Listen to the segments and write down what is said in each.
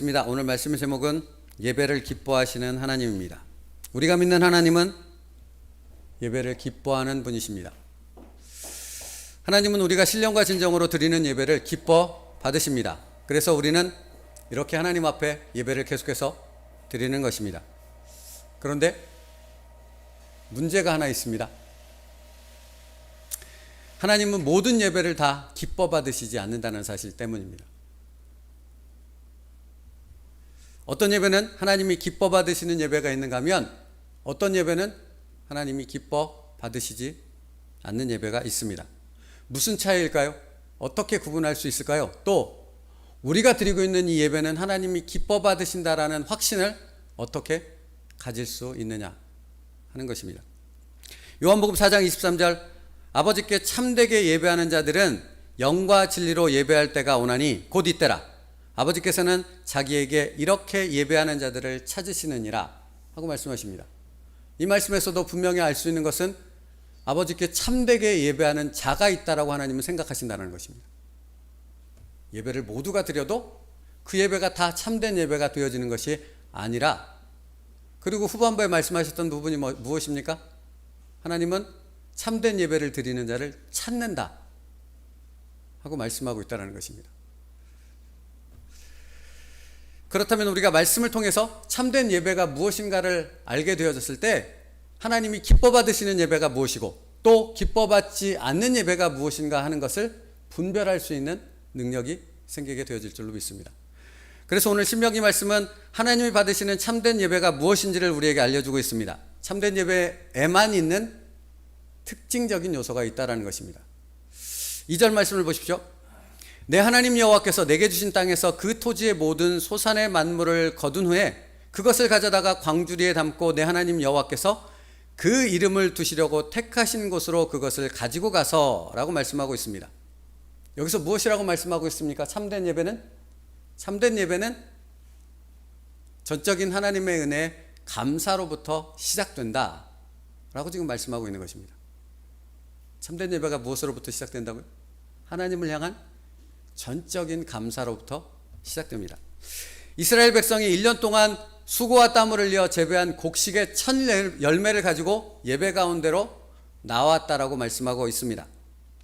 나누겠습니다. 오늘 말씀의 제목은 예배를 기뻐하시는 하나님입니다. 우리가 믿는 하나님은 예배를 기뻐하는 분이십니다. 하나님은 우리가 신령과 진정으로 드리는 예배를 기뻐 받으십니다. 그래서 우리는 이렇게 하나님 앞에 예배를 계속해서 드리는 것입니다. 그런데 문제가 하나 있습니다. 하나님은 모든 예배를 다 기뻐 받으시지 않는다는 사실 때문입니다. 어떤 예배는 하나님이 기뻐 받으시는 예배가 있는가 하면 어떤 예배는 하나님이 기뻐 받으시지 않는 예배가 있습니다. 무슨 차이일까요? 어떻게 구분할 수 있을까요? 또 우리가 드리고 있는 이 예배는 하나님이 기뻐 받으신다라는 확신을 어떻게 가질 수 있느냐 하는 것입니다. 요한복음 4장 23절 아버지께 참되게 예배하는 자들은 영과 진리로 예배할 때가 오나니 곧 이때라. 아버지께서는 자기에게 이렇게 예배하는 자들을 찾으시느니라 하고 말씀하십니다. 이 말씀에서도 분명히 알 수 있는 것은 아버지께 참되게 예배하는 자가 있다라고 하나님은 생각하신다는 것입니다. 예배를 모두가 드려도 그 예배가 다 참된 예배가 되어지는 것이 아니라, 그리고 후반부에 말씀하셨던 부분이 무엇입니까? 하나님은 참된 예배를 드리는 자를 찾는다 하고 말씀하고 있다는 것입니다. 그렇다면 우리가 말씀을 통해서 참된 예배가 무엇인가를 알게 되어졌을 때 하나님이 기뻐 받으시는 예배가 무엇이고 또 기뻐 받지 않는 예배가 무엇인가 하는 것을 분별할 수 있는 능력이 생기게 되어질 줄로 믿습니다. 그래서 오늘 신명기 말씀은 하나님이 받으시는 참된 예배가 무엇인지를 우리에게 알려주고 있습니다. 참된 예배에만 있는 특징적인 요소가 있다는 것입니다. 2절 말씀을 보십시오. 내 하나님 여호와께서 내게 주신 땅에서 그 토지의 모든 소산의 만물을 거둔 후에 그것을 가져다가 광주리에 담고 내 하나님 여호와께서 그 이름을 두시려고 택하신 곳으로 그것을 가지고 가서 라고 말씀하고 있습니다. 여기서 무엇이라고 말씀하고 있습니까? 참된 예배는 전적인 하나님의 은혜 감사로부터 시작된다 라고 지금 말씀하고 있는 것입니다. 참된 예배가 무엇으로부터 시작된다고요? 하나님을 향한 전적인 감사로부터 시작됩니다. 이스라엘 백성이 1년 동안 수고와 땀을 흘려 재배한 곡식의 첫 열매를 가지고 예배 가운데로 나왔다라고 말씀하고 있습니다.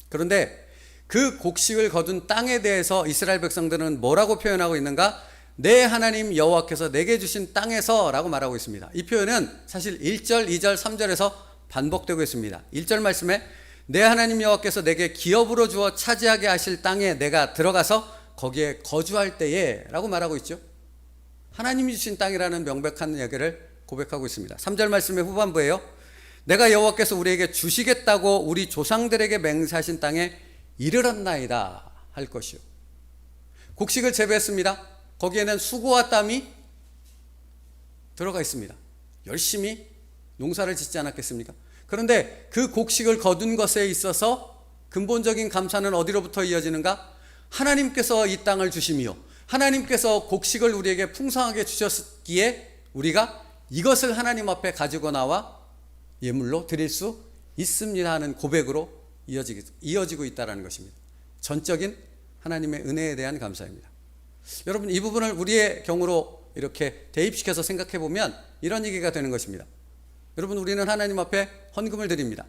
그런데 그 곡식을 거둔 땅에 대해서 이스라엘 백성들은 뭐라고 표현하고 있는가? 내 하나님 여호와께서 내게 주신 땅에서 라고 말하고 있습니다. 이 표현은 사실 1절, 2절, 3절에서 반복되고 있습니다. 1절 말씀에 내 하나님 여호와께서 내게 기업으로 주어 차지하게 하실 땅에 내가 들어가서 거기에 거주할 때에 라고 말하고 있죠. 하나님이 주신 땅이라는 명백한 얘기를 고백하고 있습니다. 3절 말씀의 후반부에요. 내가 여호와께서 우리에게 주시겠다고 우리 조상들에게 맹세하신 땅에 이르렀나이다 할 것이요. 곡식을 재배했습니다. 거기에는 수고와 땀이 들어가 있습니다. 열심히 농사를 짓지 않았겠습니까? 그런데 그 곡식을 거둔 것에 있어서 근본적인 감사는 어디로부터 이어지는가? 하나님께서 이 땅을 주심이요, 하나님께서 곡식을 우리에게 풍성하게 주셨기에 우리가 이것을 하나님 앞에 가지고 나와 예물로 드릴 수 있습니다 하는 고백으로 이어지고 있다는 것입니다. 전적인 하나님의 은혜에 대한 감사입니다. 여러분, 이 부분을 우리의 경우로 이렇게 대입시켜서 생각해 보면 이런 얘기가 되는 것입니다. 여러분, 우리는 하나님 앞에 헌금을 드립니다.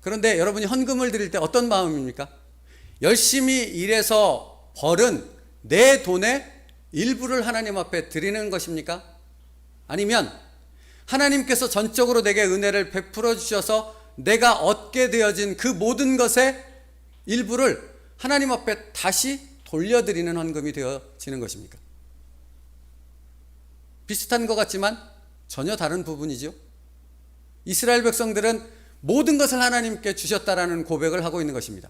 그런데 여러분이 헌금을 드릴 때 어떤 마음입니까? 열심히 일해서 벌은 내 돈의 일부를 하나님 앞에 드리는 것입니까? 아니면 하나님께서 전적으로 내게 은혜를 베풀어 주셔서 내가 얻게 되어진 그 모든 것의 일부를 하나님 앞에 다시 돌려드리는 헌금이 되어지는 것입니까? 비슷한 것 같지만 전혀 다른 부분이죠. 이스라엘 백성들은 모든 것을 하나님께 주셨다라는 고백을 하고 있는 것입니다.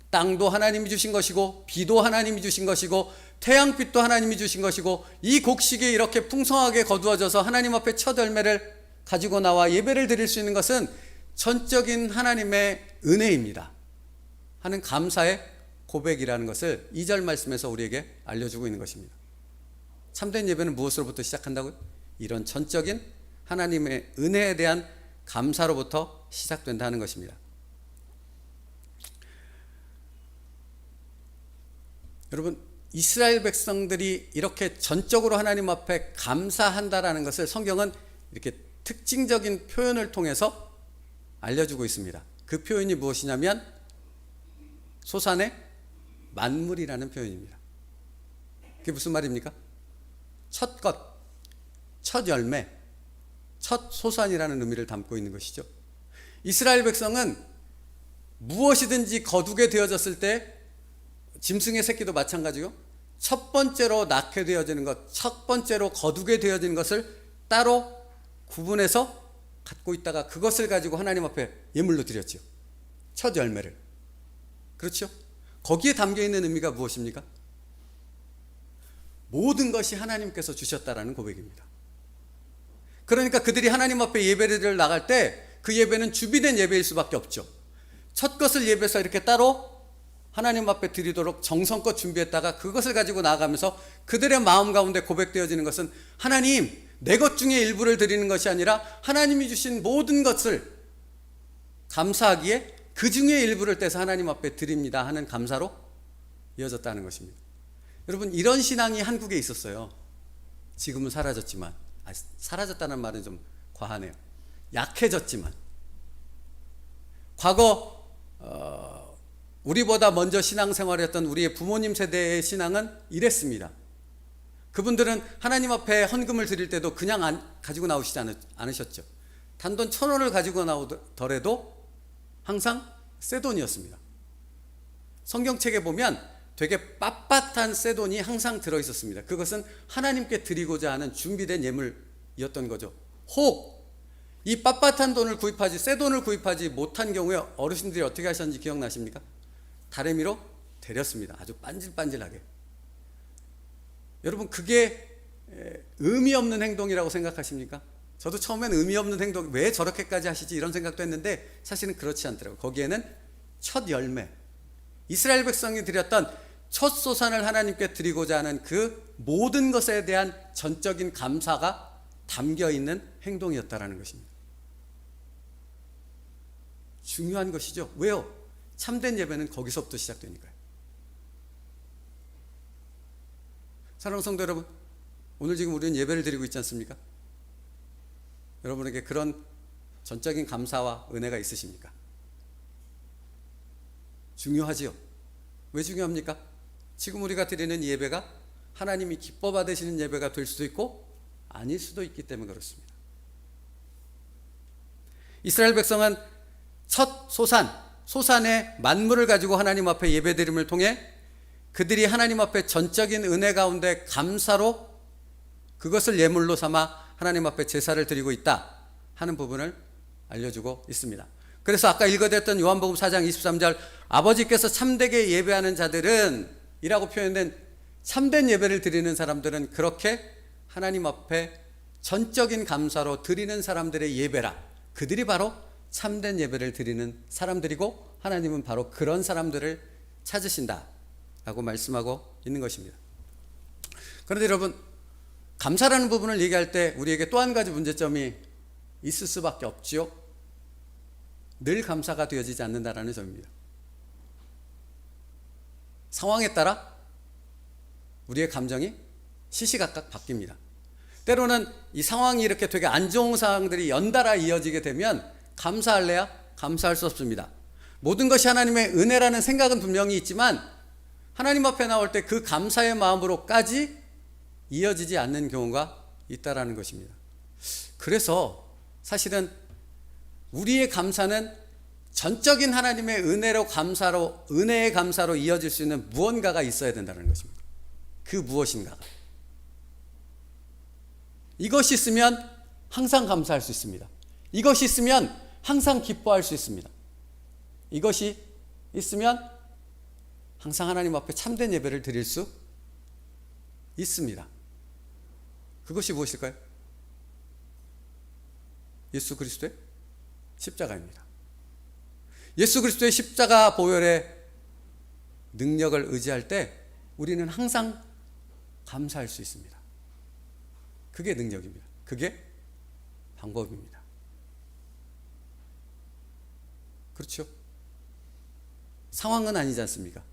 땅도 하나님이 주신 것이고 비도 하나님이 주신 것이고 태양빛도 하나님이 주신 것이고 이 곡식이 이렇게 풍성하게 거두어져서 하나님 앞에 첫 열매를 가지고 나와 예배를 드릴 수 있는 것은 전적인 하나님의 은혜입니다 하는 감사의 고백이라는 것을 2절 말씀에서 우리에게 알려주고 있는 것입니다. 참된 예배는 무엇으로부터 시작한다고요? 이런 전적인 하나님의 은혜에 대한 감사로부터 시작된다는 것입니다. 여러분, 이스라엘 백성들이 이렇게 전적으로 하나님 앞에 감사한다라는 것을 성경은 이렇게 특징적인 표현을 통해서 알려주고 있습니다. 그 표현이 무엇이냐면 소산의 만물이라는 표현입니다. 그게 무슨 말입니까? 첫 것, 첫 열매, 첫 소산이라는 의미를 담고 있는 것이죠. 이스라엘 백성은 무엇이든지 거두게 되어졌을 때, 짐승의 새끼도 마찬가지요. 첫 번째로 낳게 되어지는 것, 첫 번째로 거두게 되어지는 것을 따로 구분해서 갖고 있다가 그것을 가지고 하나님 앞에 예물로 드렸죠. 첫 열매를. 그렇죠? 거기에 담겨있는 의미가 무엇입니까? 모든 것이 하나님께서 주셨다라는 고백입니다. 그러니까 그들이 하나님 앞에 예배를 나갈 때 그 예배는 준비된 예배일 수밖에 없죠. 첫 것을 예배해서 이렇게 따로 하나님 앞에 드리도록 정성껏 준비했다가 그것을 가지고 나아가면서 그들의 마음 가운데 고백되어지는 것은 하나님, 내 것 중에 일부를 드리는 것이 아니라 하나님이 주신 모든 것을 감사하기에 그 중에 일부를 떼서 하나님 앞에 드립니다 하는 감사로 이어졌다는 것입니다. 여러분, 이런 신앙이 한국에 있었어요. 지금은 사라졌지만, 사라졌다는 말은 좀 과하네요. 약해졌지만, 과거 우리보다 먼저 신앙생활을 했던 우리의 부모님 세대의 신앙은 이랬습니다. 그분들은 하나님 앞에 헌금을 드릴 때도 그냥 가지고 나오시지 않으셨죠. 단돈 1,000원을 가지고 나오더라도 항상 새 돈이었습니다. 성경책에 보면 되게 빳빳한 새 돈이 항상 들어있었습니다. 그것은 하나님께 드리고자 하는 준비된 예물이었던 거죠. 혹 이 빳빳한 돈을 구입하지, 새 돈을 구입하지 못한 경우에 어르신들이 어떻게 하셨는지 기억나십니까? 다래미로 데렸습니다. 아주 반질반질하게. 여러분, 그게 의미 없는 행동이라고 생각하십니까? 저도 처음엔 의미 없는 행동, 왜 저렇게까지 하시지 이런 생각도 했는데 사실은 그렇지 않더라고요. 거기에는 첫 열매, 이스라엘 백성이 드렸던 첫 소산을 하나님께 드리고자 하는 그 모든 것에 대한 전적인 감사가 담겨있는 행동이었다라는 것입니다. 중요한 것이죠. 왜요? 참된 예배는 거기서부터 시작되니까요. 사랑하는 성도 여러분, 오늘 지금 우리는 예배를 드리고 있지 않습니까? 여러분에게 그런 전적인 감사와 은혜가 있으십니까? 중요하지요. 왜 중요합니까? 지금 우리가 드리는 예배가 하나님이 기뻐 받으시는 예배가 될 수도 있고 아닐 수도 있기 때문에 그렇습니다. 이스라엘 백성은 첫 소산의 만물을 가지고 하나님 앞에 예배드림을 통해 그들이 하나님 앞에 전적인 은혜 가운데 감사로 그것을 예물로 삼아 하나님 앞에 제사를 드리고 있다 하는 부분을 알려주고 있습니다. 그래서 아까 읽어드렸던 요한복음 4장 23절, 아버지께서 참되게 예배하는 자들은 이라고 표현된 참된 예배를 드리는 사람들은 그렇게 하나님 앞에 전적인 감사로 드리는 사람들의 예배라. 그들이 바로 참된 예배를 드리는 사람들이고 하나님은 바로 그런 사람들을 찾으신다 라고 말씀하고 있는 것입니다. 그런데 여러분, 감사라는 부분을 얘기할 때 우리에게 또 한 가지 문제점이 있을 수밖에 없지요. 늘 감사가 되어지지 않는다라는 점입니다. 상황에 따라 우리의 감정이 시시각각 바뀝니다. 때로는 이 상황이 이렇게 되게 안 좋은 상황들이 연달아 이어지게 되면 감사할래야 감사할 수 없습니다. 모든 것이 하나님의 은혜라는 생각은 분명히 있지만 하나님 앞에 나올 때 그 감사의 마음으로까지 이어지지 않는 경우가 있다라는 것입니다. 그래서 사실은 우리의 감사는 전적인 하나님의 은혜의 감사로 이어질 수 있는 무언가가 있어야 된다는 것입니다. 그 무엇인가가. 이것이 있으면 항상 감사할 수 있습니다. 이것이 있으면 항상 기뻐할 수 있습니다. 이것이 있으면 항상 하나님 앞에 참된 예배를 드릴 수 있습니다. 그것이 무엇일까요? 예수 그리스도의 십자가입니다. 예수 그리스도의 십자가 보혈의 능력을 의지할 때 우리는 항상 감사할 수 있습니다. 그게 능력입니다. 그게 방법입니다. 그렇죠? 상황은 아니지 않습니까?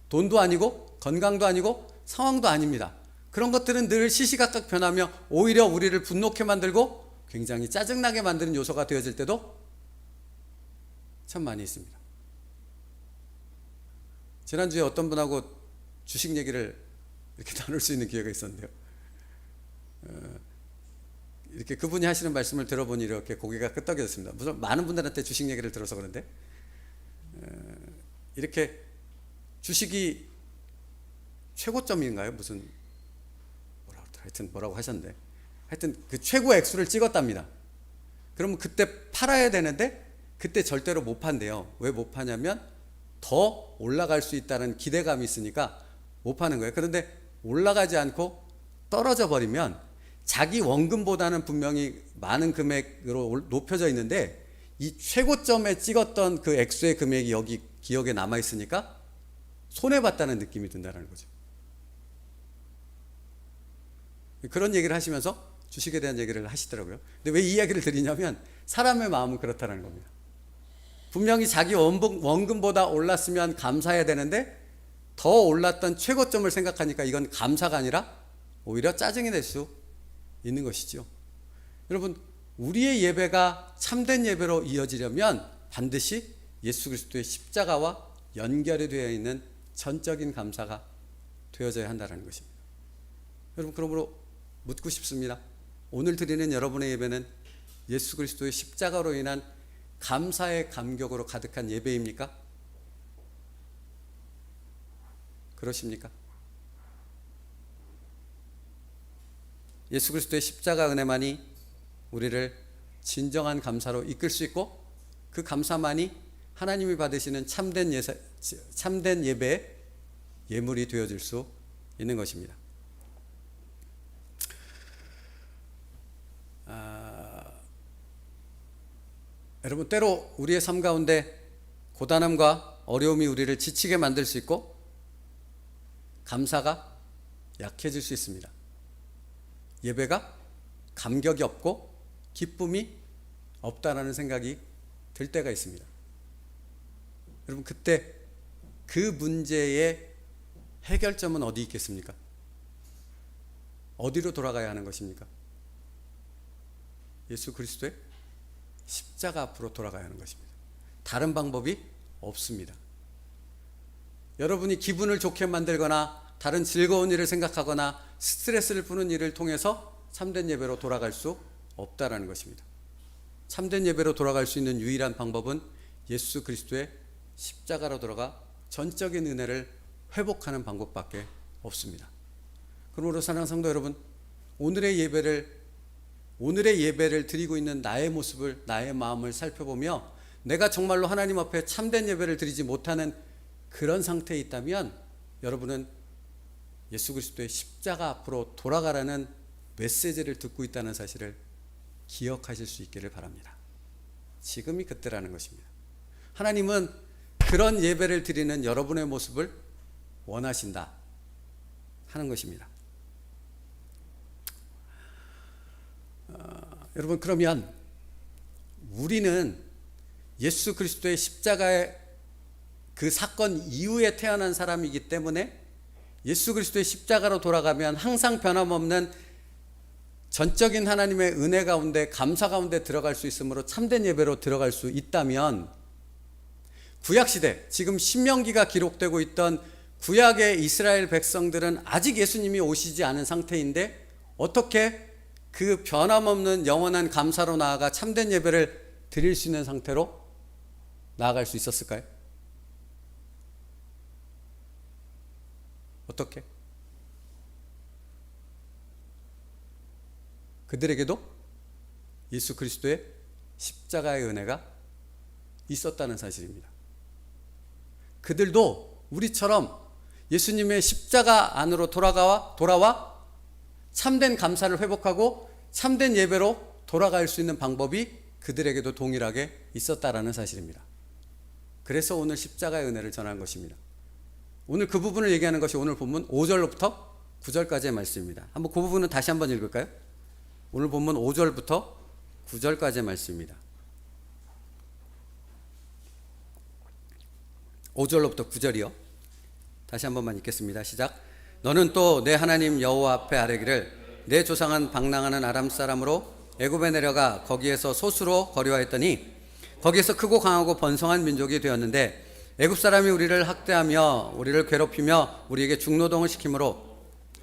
돈도 아니고 건강도 아니고 상황도 아닙니다. 그런 것들은 늘 시시각각 변하며 오히려 우리를 분노케 만들고 굉장히 짜증나게 만드는 요소가 되어질 때도 참 많이 있습니다. 지난주에 어떤 분하고 주식 얘기를 이렇게 나눌 수 있는 기회가 있었는데요. 이렇게 그분이 하시는 말씀을 들어보니 이렇게 고개가 끄덕여졌습니다. 무슨 많은 분들한테 주식 얘기를 들어서 그런데 이렇게 주식이 최고점인가요? 무슨 하여튼 뭐라고 하셨는데 하여튼 그 최고 액수를 찍었답니다. 그러면 그때 팔아야 되는데 그때 절대로 못 판대요. 왜 못 파냐면 더 올라갈 수 있다는 기대감이 있으니까 못 파는 거예요. 그런데 올라가지 않고 떨어져 버리면 자기 원금보다는 분명히 많은 금액으로 높여져 있는데 이 최고점에 찍었던 그 액수의 금액이 여기 기억에 남아 있으니까 손해봤다는 느낌이 든다는 거죠. 그런 얘기를 하시면서 주식에 대한 얘기를 하시더라고요. 근데 왜 이 이야기를 드리냐면 사람의 마음은 그렇다는 겁니다. 분명히 자기 원금보다 올랐으면 감사해야 되는데 더 올랐던 최고점을 생각하니까 이건 감사가 아니라 오히려 짜증이 될 수 있는 것이죠. 여러분, 우리의 예배가 참된 예배로 이어지려면 반드시 예수 그리스도의 십자가와 연결이 되어 있는 전적인 감사가 되어져야 한다는 것입니다. 여러분, 그러므로 묻고 싶습니다. 오늘 드리는 여러분의 예배는 예수 그리스도의 십자가로 인한 감사의 감격으로 가득한 예배입니까? 그러십니까? 예수 그리스도의 십자가 은혜만이 우리를 진정한 감사로 이끌 수 있고 그 감사만이 하나님이 받으시는 참된 예배의 예물이 되어질 수 있는 것입니다. 여러분, 때로 우리의 삶 가운데 고단함과 어려움이 우리를 지치게 만들 수 있고 감사가 약해질 수 있습니다. 예배가 감격이 없고 기쁨이 없다라는 생각이 들 때가 있습니다. 여러분, 그때 그 문제의 해결점은 어디 있겠습니까? 어디로 돌아가야 하는 것입니까? 예수 그리스도의 십자가 앞으로 돌아가야 하는 것입니다. 다른 방법이 없습니다. 여러분이 기분을 좋게 만들거나 다른 즐거운 일을 생각하거나 스트레스를 푸는 일을 통해서 참된 예배로 돌아갈 수 없다라는 것입니다. 참된 예배로 돌아갈 수 있는 유일한 방법은 예수 그리스도의 십자가로 들어가 전적인 은혜를 회복하는 방법밖에 없습니다. 그러므로 사랑하는 성도 여러분, 오늘의 예배를 드리고 있는 나의 모습을, 나의 마음을 살펴보며 내가 정말로 하나님 앞에 참된 예배를 드리지 못하는 그런 상태에 있다면 여러분은 예수 그리스도의 십자가 앞으로 돌아가라는 메시지를 듣고 있다는 사실을 기억하실 수 있기를 바랍니다. 지금이 그때라는 것입니다. 하나님은 그런 예배를 드리는 여러분의 모습을 원하신다 하는 것입니다. 여러분, 그러면 우리는 예수 그리스도의 십자가의 그 사건 이후에 태어난 사람이기 때문에 예수 그리스도의 십자가로 돌아가면 항상 변함없는 전적인 하나님의 은혜 가운데, 감사 가운데 들어갈 수 있으므로 참된 예배로 들어갈 수 있다면 구약시대, 지금 신명기가 기록되고 있던 구약의 이스라엘 백성들은 아직 예수님이 오시지 않은 상태인데 어떻게 그 변함없는 영원한 감사로 나아가 참된 예배를 드릴 수 있는 상태로 나아갈 수 있었을까요? 어떻게? 그들에게도 예수 그리스도의 십자가의 은혜가 있었다는 사실입니다. 그들도 우리처럼 예수님의 십자가 안으로 돌아와 참된 감사를 회복하고 참된 예배로 돌아갈 수 있는 방법이 그들에게도 동일하게 있었다라는 사실입니다. 그래서 오늘 십자가의 은혜를 전한 것입니다. 오늘 그 부분을 얘기하는 것이 오늘 본문 5절부터 9절까지의 말씀입니다. 한번 그 부분은 다시 한번 읽을까요? 오늘 본문 5절부터 9절까지의 말씀입니다. 5절로부터 9절이요. 다시 한 번만 읽겠습니다. 시작. 너는 또 내 하나님 여호와 앞에 아뢰기를 내 조상은 방랑하는 아람 사람으로 애굽에 내려가 거기에서 소수로 거류하였더니 거기에서 크고 강하고 번성한 민족이 되었는데 애굽 사람이 우리를 학대하며 우리를 괴롭히며 우리에게 중노동을 시키므로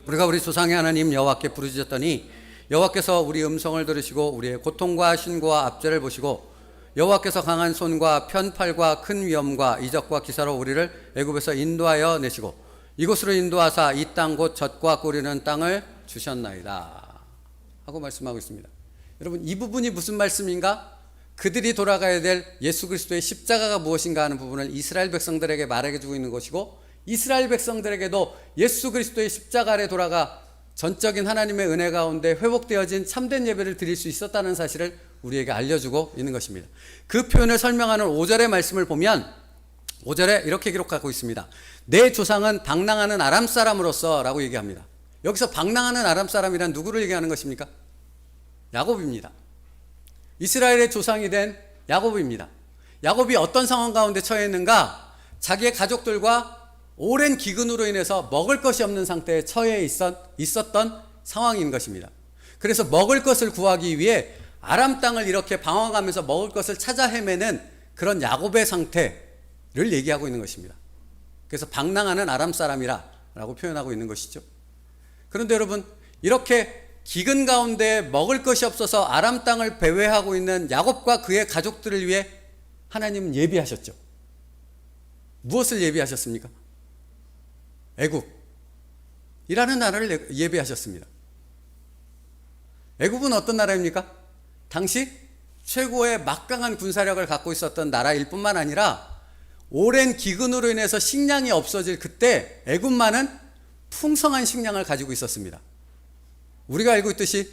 우리가 우리 조상의 하나님 여호와께 부르짖었더니 여호와께서 우리 음성을 들으시고 우리의 고통과 신고와 압제를 보시고 여호와께서 강한 손과 편팔과 큰 위엄과 이적과 기사로 우리를 애굽에서 인도하여 내시고 이곳으로 인도하사 이 땅 곧 젖과 꿀이는 땅을 주셨나이다 하고 말씀하고 있습니다. 여러분, 이 부분이 무슨 말씀인가? 그들이 돌아가야 될 예수 그리스도의 십자가가 무엇인가 하는 부분을 이스라엘 백성들에게 말해 주고 있는 것이고, 이스라엘 백성들에게도 예수 그리스도의 십자가 아래 돌아가 전적인 하나님의 은혜 가운데 회복되어진 참된 예배를 드릴 수 있었다는 사실을 우리에게 알려주고 있는 것입니다. 그 표현을 설명하는 5절의 말씀을 보면 5절에 이렇게 기록하고 있습니다. 내 조상은 방랑하는 아람 사람으로서 라고 얘기합니다. 여기서 방랑하는 아람 사람이란 누구를 얘기하는 것입니까? 야곱입니다. 이스라엘의 조상이 된 야곱입니다. 야곱이 어떤 상황 가운데 처해 있는가? 자기의 가족들과 오랜 기근으로 인해서 먹을 것이 없는 상태에 처해 있었던 상황인 것입니다. 그래서 먹을 것을 구하기 위해 아람 땅을 이렇게 방황하면서 먹을 것을 찾아 헤매는 그런 야곱의 상태를 얘기하고 있는 것입니다. 그래서 방랑하는 아람 사람이라고 표현하고 있는 것이죠. 그런데 여러분, 이렇게 기근 가운데 먹을 것이 없어서 아람 땅을 배회하고 있는 야곱과 그의 가족들을 위해 하나님은 예비하셨죠. 무엇을 예비하셨습니까? 애굽이라는 나라를 예비하셨습니다. 애굽은 어떤 나라입니까? 당시 최고의 막강한 군사력을 갖고 있었던 나라일 뿐만 아니라 오랜 기근으로 인해서 식량이 없어질 그때 애굽만은 풍성한 식량을 가지고 있었습니다. 우리가 알고 있듯이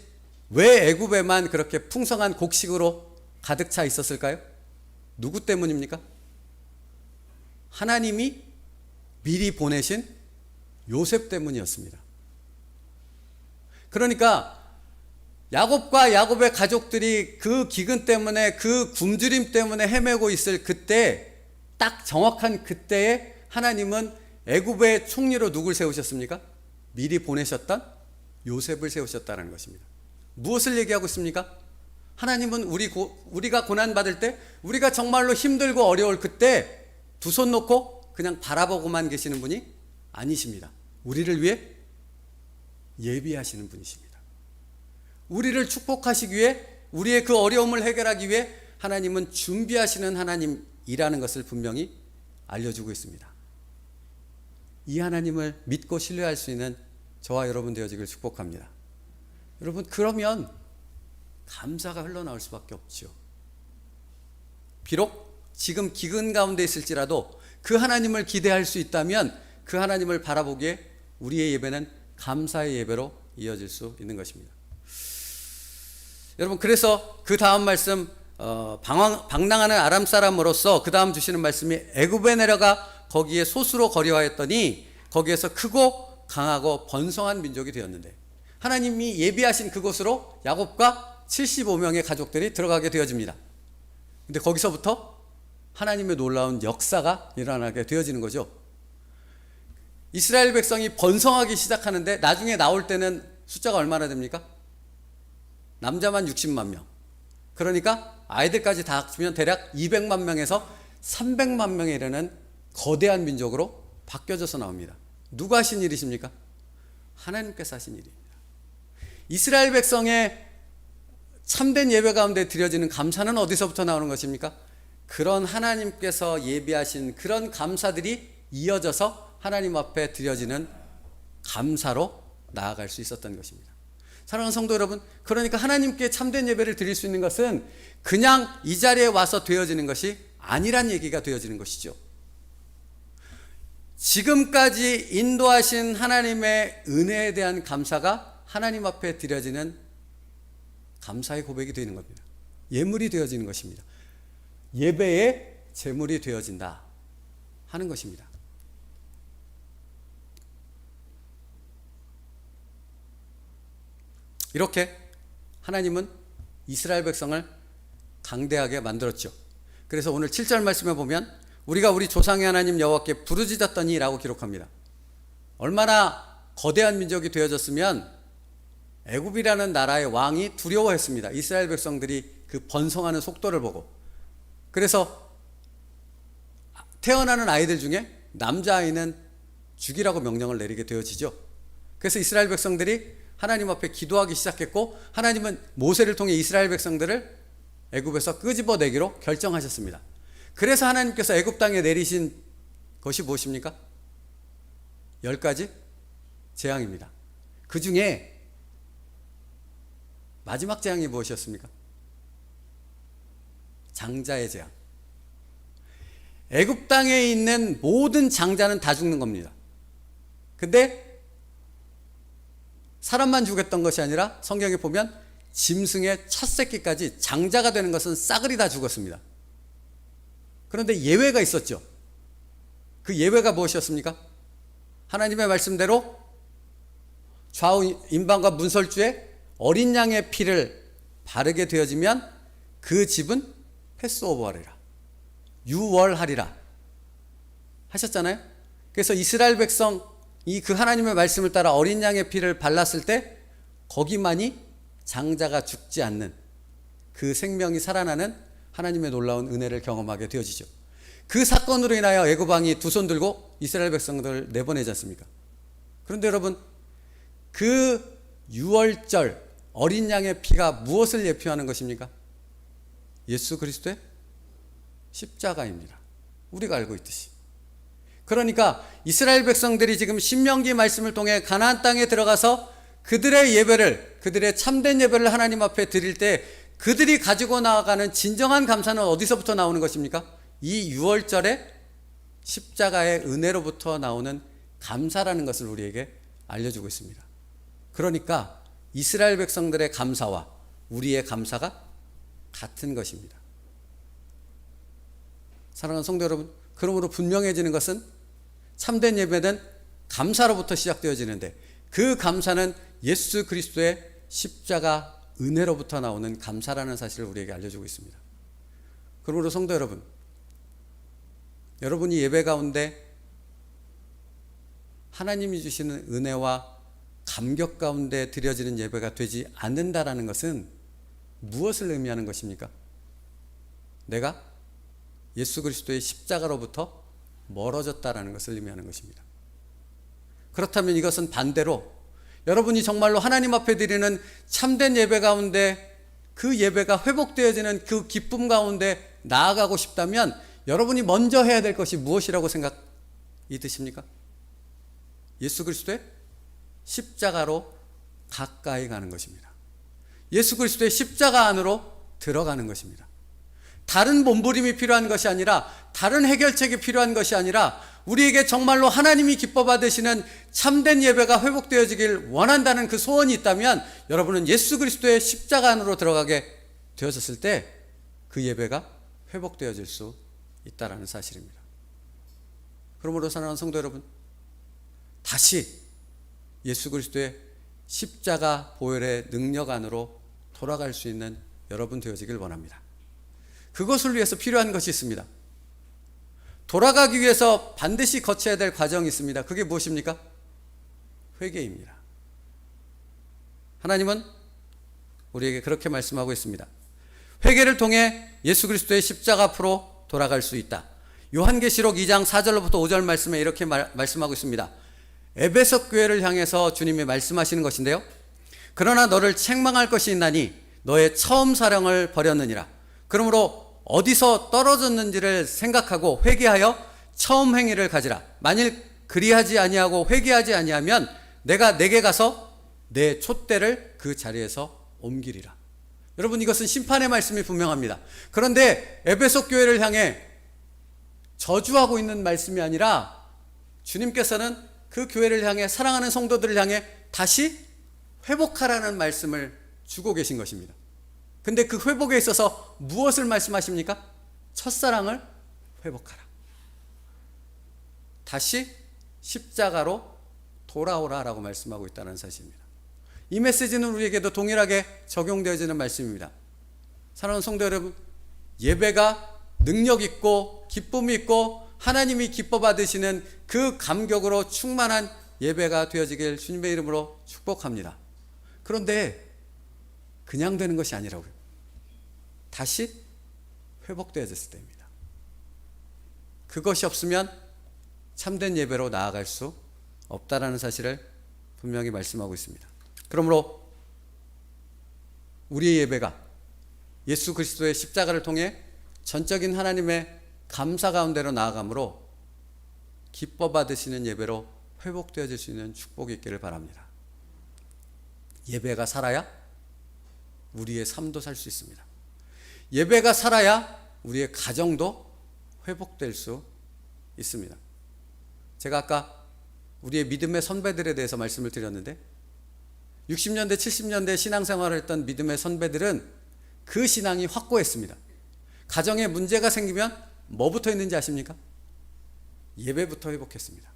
왜 애굽에만 그렇게 풍성한 곡식으로 가득 차 있었을까요? 누구 때문입니까? 하나님이 미리 보내신 요셉 때문이었습니다. 그러니까 야곱과 야곱의 가족들이 그 기근 때문에, 그 굶주림 때문에 헤매고 있을 그때, 딱 정확한 그때에 하나님은 애굽의 총리로 누굴 세우셨습니까? 미리 보내셨던 요셉을 세우셨다는 것입니다. 무엇을 얘기하고 있습니까? 하나님은 우리가 고난받을 때, 우리가 정말로 힘들고 어려울 그때 두 손 놓고 그냥 바라보고만 계시는 분이 아니십니다. 우리를 위해 예비하시는 분이십니다. 우리를 축복하시기 위해, 우리의 그 어려움을 해결하기 위해 하나님은 준비하시는 하나님이라는 것을 분명히 알려주고 있습니다. 이 하나님을 믿고 신뢰할 수 있는 저와 여러분 되어지길 축복합니다. 여러분, 그러면 감사가 흘러나올 수밖에 없죠. 비록 지금 기근 가운데 있을지라도 그 하나님을 기대할 수 있다면 그 하나님을 바라보기에 우리의 예배는 감사의 예배로 이어질 수 있는 것입니다. 여러분, 그래서 그 다음 말씀, 방랑하는 아람 사람으로서 그 다음 주시는 말씀이 애굽에 내려가 거기에 소수로 거류하였더니 거기에서 크고 강하고 번성한 민족이 되었는데, 하나님이 예비하신 그곳으로 야곱과 75명의 가족들이 들어가게 되어집니다. 근데 거기서부터 하나님의 놀라운 역사가 일어나게 되어지는 거죠. 이스라엘 백성이 번성하기 시작하는데 나중에 나올 때는 숫자가 얼마나 됩니까? 남자만 60만 명. 그러니까 아이들까지 다 합치면 대략 200만 명에서 300만 명에 이르는 거대한 민족으로 바뀌어져서 나옵니다. 누가 하신 일이십니까? 하나님께서 하신 일입니다. 이스라엘 백성의 참된 예배 가운데 드려지는 감사는 어디서부터 나오는 것입니까? 그런 하나님께서 예비하신 그런 감사들이 이어져서 하나님 앞에 드려지는 감사로 나아갈 수 있었던 것입니다. 사랑하는 성도 여러분, 그러니까 하나님께 참된 예배를 드릴 수 있는 것은 그냥 이 자리에 와서 되어지는 것이 아니란 얘기가 되어지는 것이죠. 지금까지 인도하신 하나님의 은혜에 대한 감사가 하나님 앞에 드려지는 감사의 고백이 되는 겁니다. 예물이 되어지는 것입니다. 예배의 제물이 되어진다 하는 것입니다. 이렇게 하나님은 이스라엘 백성을 강대하게 만들었죠. 그래서 오늘 7절 말씀에 보면 우리가 우리 조상의 하나님 여호와께 부르짖었더니 라고 기록합니다. 얼마나 거대한 민족이 되어졌으면 애굽이라는 나라의 왕이 두려워했습니다. 이스라엘 백성들이 그 번성하는 속도를 보고. 그래서 태어나는 아이들 중에 남자아이는 죽이라고 명령을 내리게 되어지죠. 그래서 이스라엘 백성들이 하나님 앞에 기도하기 시작했고, 하나님은 모세를 통해 이스라엘 백성들을 애굽에서 끄집어내기로 결정하셨습니다. 그래서 하나님께서 애굽 땅에 내리신 것이 무엇입니까? 10가지 재앙입니다. 그 중에 마지막 재앙이 무엇이었습니까? 장자의 재앙. 애굽 땅에 있는 모든 장자는 다 죽는 겁니다. 근데 사람만 죽였던 것이 아니라 성경에 보면 짐승의 첫 새끼까지 장자가 되는 것은 싸그리 다 죽었습니다. 그런데 예외가 있었죠. 그 예외가 무엇이었습니까? 하나님의 말씀대로 좌우 임방과 문설주에 어린 양의 피를 바르게 되어지면 그 집은 패스오버하리라, 유월하리라 하셨잖아요. 그래서 이스라엘 백성이 그 하나님의 말씀을 따라 어린 양의 피를 발랐을 때 거기만이 장자가 죽지 않는, 그 생명이 살아나는 하나님의 놀라운 은혜를 경험하게 되어지죠. 그 사건으로 인하여 애굽 왕이 두 손 들고 이스라엘 백성들을 내보내지 않습니까? 그런데 여러분, 그 유월절 어린 양의 피가 무엇을 예표하는 것입니까? 예수 그리스도의 십자가입니다. 우리가 알고 있듯이. 그러니까 이스라엘 백성들이 지금 신명기 말씀을 통해 가나안 땅에 들어가서 그들의 예배를, 그들의 참된 예배를 하나님 앞에 드릴 때 그들이 가지고 나아가는 진정한 감사는 어디서부터 나오는 것입니까? 이 유월절에 십자가의 은혜로부터 나오는 감사라는 것을 우리에게 알려주고 있습니다. 그러니까 이스라엘 백성들의 감사와 우리의 감사가 같은 것입니다. 사랑하는 성도 여러분, 그러므로 분명해지는 것은 참된 예배는 감사로부터 시작되어지는데 그 감사는 예수 그리스도의 십자가 은혜로부터 나오는 감사라는 사실을 우리에게 알려주고 있습니다. 그러므로 성도 여러분, 여러분이 예배 가운데 하나님이 주시는 은혜와 감격 가운데 드려지는 예배가 되지 않는다라는 것은 무엇을 의미하는 것입니까? 내가 예수 그리스도의 십자가로부터 멀어졌다라는 것을 의미하는 것입니다. 그렇다면 이것은 반대로 여러분이 정말로 하나님 앞에 드리는 참된 예배 가운데 그 예배가 회복되어지는 그 기쁨 가운데 나아가고 싶다면 여러분이 먼저 해야 될 것이 무엇이라고 생각이 드십니까? 예수 그리스도의 십자가로 가까이 가는 것입니다. 예수 그리스도의 십자가 안으로 들어가는 것입니다. 다른 몸부림이 필요한 것이 아니라, 다른 해결책이 필요한 것이 아니라, 우리에게 정말로 하나님이 기뻐 받으시는 참된 예배가 회복되어지길 원한다는 그 소원이 있다면 여러분은 예수 그리스도의 십자가 안으로 들어가게 되어졌을 때 그 예배가 회복되어질 수 있다는 사실입니다. 그러므로 사랑하는 성도 여러분, 다시 예수 그리스도의 십자가 보혈의 능력 안으로 돌아갈 수 있는 여러분 되어지길 원합니다. 그것을 위해서 필요한 것이 있습니다. 돌아가기 위해서 반드시 거쳐야 될 과정이 있습니다. 그게 무엇입니까? 회개입니다. 하나님은 우리에게 그렇게 말씀하고 있습니다. 회개를 통해 예수 그리스도의 십자가 앞으로 돌아갈 수 있다. 요한계시록 2장 4절로부터 5절 말씀에 이렇게 말씀하고 있습니다. 에베소 교회를 향해서 주님이 말씀하시는 것인데요. 그러나 너를 책망할 것이 있나니 너의 처음 사랑을 버렸느니라. 그러므로 어디서 떨어졌는지를 생각하고 회개하여 처음 행위를 가지라. 만일 그리하지 아니하고 회개하지 아니하면 내가 내게 가서 내 촛대를 그 자리에서 옮기리라. 여러분, 이것은 심판의 말씀이 분명합니다. 그런데 에베소 교회를 향해 저주하고 있는 말씀이 아니라 주님께서는 그 교회를 향해, 사랑하는 성도들을 향해 다시 회복하라는 말씀을 주고 계신 것입니다. 근데 그 회복에 있어서 무엇을 말씀하십니까? 첫사랑을 회복하라. 다시 십자가로 돌아오라라고 말씀하고 있다는 사실입니다. 이 메시지는 우리에게도 동일하게 적용되어지는 말씀입니다. 사랑하는 성도 여러분, 예배가 능력 있고 기쁨이 있고 하나님이 기뻐 받으시는 그 감격으로 충만한 예배가 되어지길 주님의 이름으로 축복합니다. 그런데 그냥 되는 것이 아니라고요. 다시 회복되어졌을 때입니다. 그것이 없으면 참된 예배로 나아갈 수 없다라는 사실을 분명히 말씀하고 있습니다. 그러므로 우리의 예배가 예수 그리스도의 십자가를 통해 전적인 하나님의 감사 가운데로 나아가므로 기뻐 받으시는 예배로 회복되어질 수 있는 축복이 있기를 바랍니다. 예배가 살아야 우리의 삶도 살 수 있습니다. 예배가 살아야 우리의 가정도 회복될 수 있습니다. 제가 아까 우리의 믿음의 선배들에 대해서 말씀을 드렸는데 60년대 70년대 신앙생활을 했던 믿음의 선배들은 그 신앙이 확고했습니다. 가정에 문제가 생기면 뭐부터 했는지 아십니까? 예배부터 회복했습니다.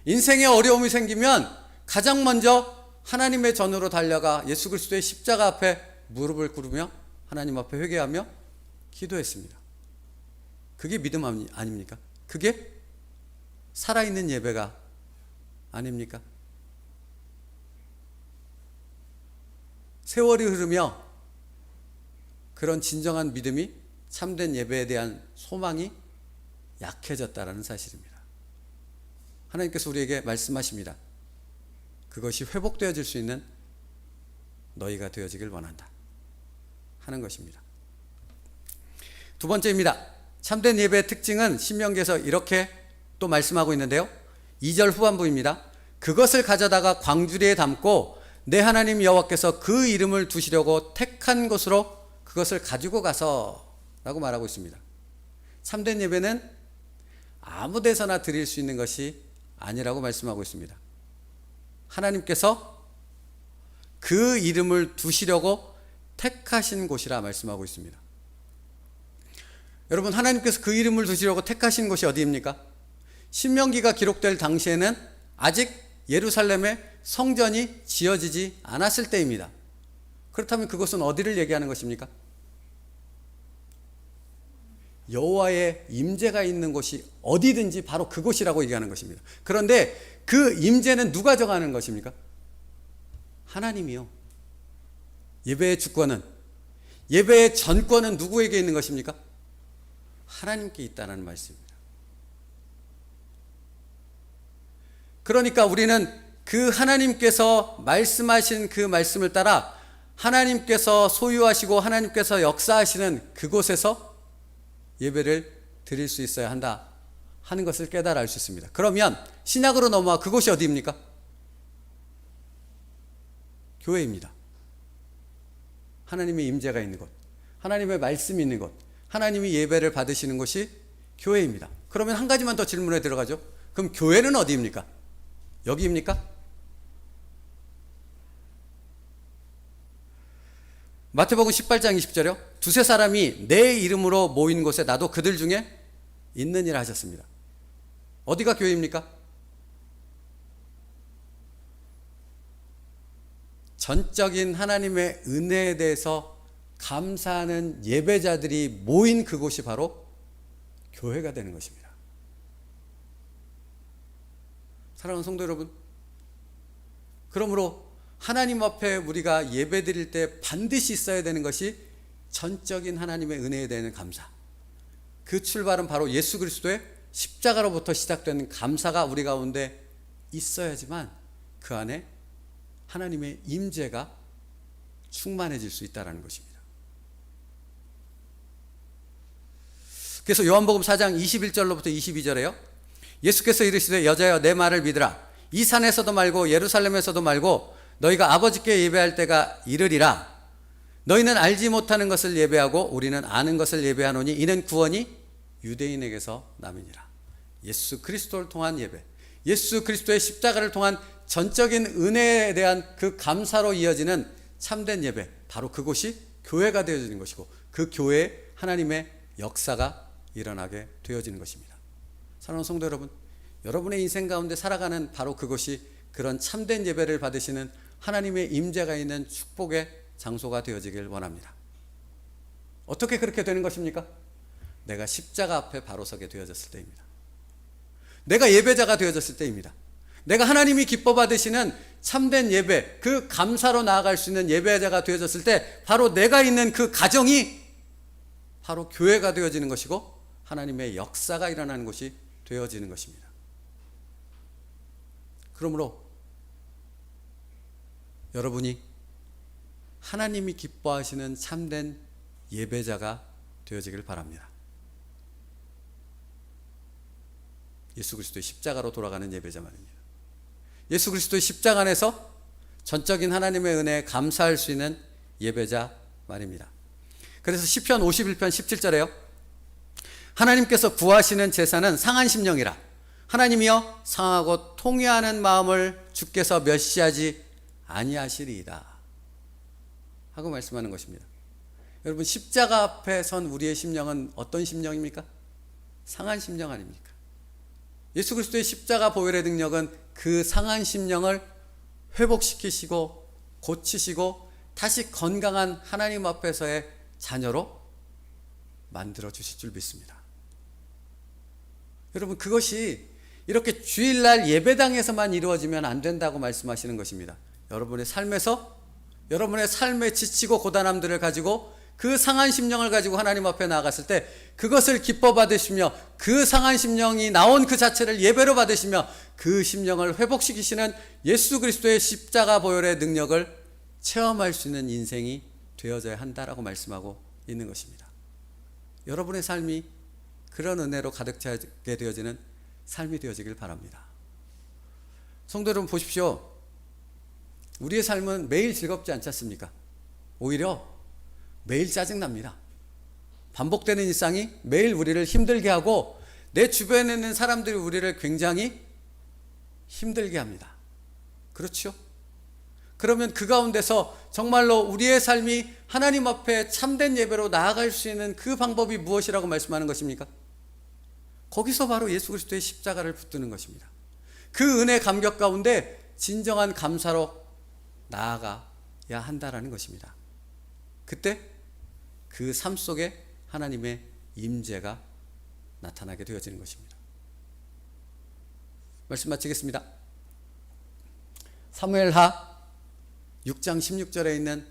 인생에 어려움이 생기면 가장 먼저 하나님의 전으로 달려가 예수 그리스도의 십자가 앞에 무릎을 꿇으며 하나님 앞에 회개하며 기도했습니다. 그게 믿음 아닙니까? 그게 살아있는 예배가 아닙니까? 세월이 흐르며 그런 진정한 믿음이 참된 예배에 대한 소망이 약해졌다라는 사실입니다. 하나님께서 우리에게 말씀하십니다. 그것이 회복되어질 수 있는 너희가 되어지길 원한다 하는 것입니다. 두 번째입니다. 참된 예배의 특징은 신명기에서 이렇게 또 말씀하고 있는데요. 2절 후반부입니다. 그것을 가져다가 광주리에 담고 내 하나님 여호와께서 그 이름을 두시려고 택한 곳으로 그것을 가지고 가서 라고 말하고 있습니다. 참된 예배는 아무 데서나 드릴 수 있는 것이 아니라고 말씀하고 있습니다. 하나님께서 그 이름을 두시려고 택하신 곳이라 말씀하고 있습니다. 여러분, 하나님께서 그 이름을 두시려고 택하신 곳이 어디입니까? 신명기가 기록될 당시에는 아직 예루살렘에 성전이 지어지지 않았을 때입니다. 그렇다면 그것은 어디를 얘기하는 것입니까? 여호와의 임재가 있는 곳이 어디든지 바로 그곳이라고 얘기하는 것입니다. 그런데 그 임재는 누가 정하는 것입니까? 하나님이요. 예배의 주권은, 예배의 전권은 누구에게 있는 것입니까? 하나님께 있다는 말씀입니다. 그러니까 우리는 그 하나님께서 말씀하신 그 말씀을 따라 하나님께서 소유하시고 하나님께서 역사하시는 그곳에서 예배를 드릴 수 있어야 한다 하는 것을 깨달아 알 수 있습니다. 그러면 신약으로 넘어와 그곳이 어디입니까? 교회입니다. 하나님의 임재가 있는 곳, 하나님의 말씀이 있는 곳, 하나님이 예배를 받으시는 곳이 교회입니다. 그러면 한 가지만 더 질문에 들어가죠. 그럼 교회는 어디입니까? 여기입니까? 마태복음 18장 20절이요. 두세 사람이 내 이름으로 모인 곳에 나도 그들 중에 있느니라 하셨습니다. 어디가 교회입니까? 전적인 하나님의 은혜에 대해서 감사하는 예배자들이 모인 그곳이 바로 교회가 되는 것입니다. 사랑하는 성도 여러분, 그러므로 하나님 앞에 우리가 예배 드릴 때 반드시 있어야 되는 것이 전적인 하나님의 은혜에 대한 감사. 그 출발은 바로 예수 그리스도의 십자가로부터 시작된 감사가 우리 가운데 있어야지만 그 안에 하나님의 임재가 충만해질 수 있다는 것입니다. 그래서 요한복음 4장 21절로부터 22절에요. 예수께서 이르시되 여자여 내 말을 믿으라. 이 산에서도 말고 예루살렘에서도 말고 너희가 아버지께 예배할 때가 이르리라. 너희는 알지 못하는 것을 예배하고 우리는 아는 것을 예배하노니 이는 구원이 유대인에게서 남이니라. 예수 그리스도를 통한 예배, 예수 그리스도의 십자가를 통한 전적인 은혜에 대한 그 감사로 이어지는 참된 예배, 바로 그곳이 교회가 되어지는 것이고 그 교회에 하나님의 역사가 일어나게 되어지는 것입니다. 사랑하는 성도 여러분, 여러분의 인생 가운데 살아가는 바로 그것이 그런 참된 예배를 받으시는 하나님의 임재가 있는 축복의 장소가 되어지길 원합니다. 어떻게 그렇게 되는 것입니까? 내가 십자가 앞에 바로 서게 되어졌을 때입니다. 내가 예배자가 되어졌을 때입니다. 내가 하나님이 기뻐 받으시는 참된 예배, 그 감사로 나아갈 수 있는 예배자가 되어졌을 때 바로 내가 있는 그 가정이 바로 교회가 되어지는 것이고 하나님의 역사가 일어나는 것이 되어지는 것입니다. 그러므로 여러분이 하나님이 기뻐하시는 참된 예배자가 되어지길 바랍니다. 예수 그리스도의 십자가로 돌아가는 예배자 말입니다. 예수 그리스도의 십자가 안에서 전적인 하나님의 은혜에 감사할 수 있는 예배자 말입니다. 그래서 시편 51편 17절에요. 하나님께서 구하시는 제사는 상한 심령이라. 하나님이여 상하고 통회하는 마음을 주께서 멸시하지 아니하시리이다 하고 말씀하는 것입니다. 여러분, 십자가 앞에 선 우리의 심령은 어떤 심령입니까? 상한 심령 아닙니까? 예수 그리스도의 십자가 보혈의 능력은 그 상한 심령을 회복시키시고 고치시고 다시 건강한 하나님 앞에서의 자녀로 만들어 주실 줄 믿습니다. 여러분, 그것이 이렇게 주일날 예배당에서만 이루어지면 안 된다고 말씀하시는 것입니다. 여러분의 삶에서 여러분의 삶에 지치고 고단함들을 가지고 그 상한 심령을 가지고 하나님 앞에 나아갔을 때 그것을 기뻐 받으시며 그 상한 심령이 나온 그 자체를 예배로 받으시며 그 심령을 회복시키시는 예수 그리스도의 십자가 보혈의 능력을 체험할 수 있는 인생이 되어져야 한다라고 말씀하고 있는 것입니다. 여러분의 삶이 그런 은혜로 가득 차게 되어지는 삶이 되어지길 바랍니다. 성도 여러분, 보십시오. 우리의 삶은 매일 즐겁지 않지 않습니까? 오히려 매일 짜증납니다. 반복되는 일상이 매일 우리를 힘들게 하고 내 주변에 있는 사람들이 우리를 굉장히 힘들게 합니다. 그렇죠? 그러면 그 가운데서 정말로 우리의 삶이 하나님 앞에 참된 예배로 나아갈 수 있는 그 방법이 무엇이라고 말씀하는 것입니까? 거기서 바로 예수 그리스도의 십자가를 붙드는 것입니다. 그 은혜 감격 가운데 진정한 감사로 나아가야 한다라는 것입니다. 그때 그 삶 속에 하나님의 임재가 나타나게 되어지는 것입니다. 말씀 마치겠습니다. 사무엘하 6장 16절에 있는